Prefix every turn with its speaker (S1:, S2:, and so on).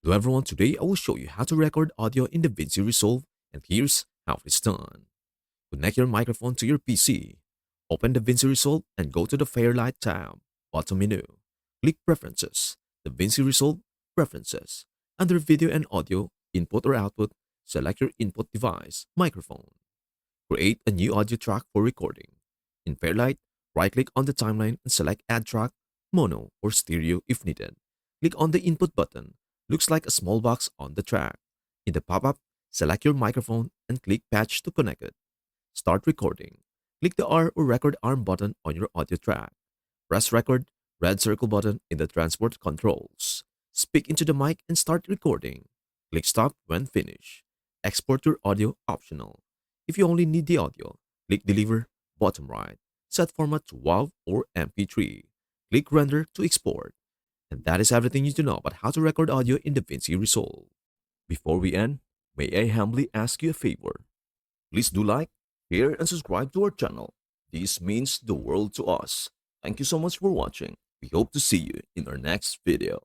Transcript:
S1: Hello everyone, today I will show you how to record audio in DaVinci Resolve, and here's how it's done. Connect your microphone to your PC. Open DaVinci Resolve and go to the Fairlight tab, bottom menu. Click Preferences, DaVinci Resolve, Preferences. Under Video and Audio, Input or Output, select your input device, microphone. Create a new audio track for recording. In Fairlight, right-click on the timeline and select Add Track, Mono, or Stereo if needed. Click on the Input button. Looks like a small box on the track. In the pop-up, select your microphone and click Patch to connect it. Start recording. Click the R or Record Arm button on your audio track. Press Record, red circle button in the transport controls. Speak into the mic and start recording. Click Stop when finished. Export your audio optional. If you only need the audio, click Deliver, bottom right. Set format to WAV or MP3. Click Render to export. And that is everything you need to know about how to record audio in DaVinci Resolve. Before we end, may I humbly ask you a favor? Please do like, share, and subscribe to our channel. This means the world to us. Thank you so much for watching. We hope to see you in our next video.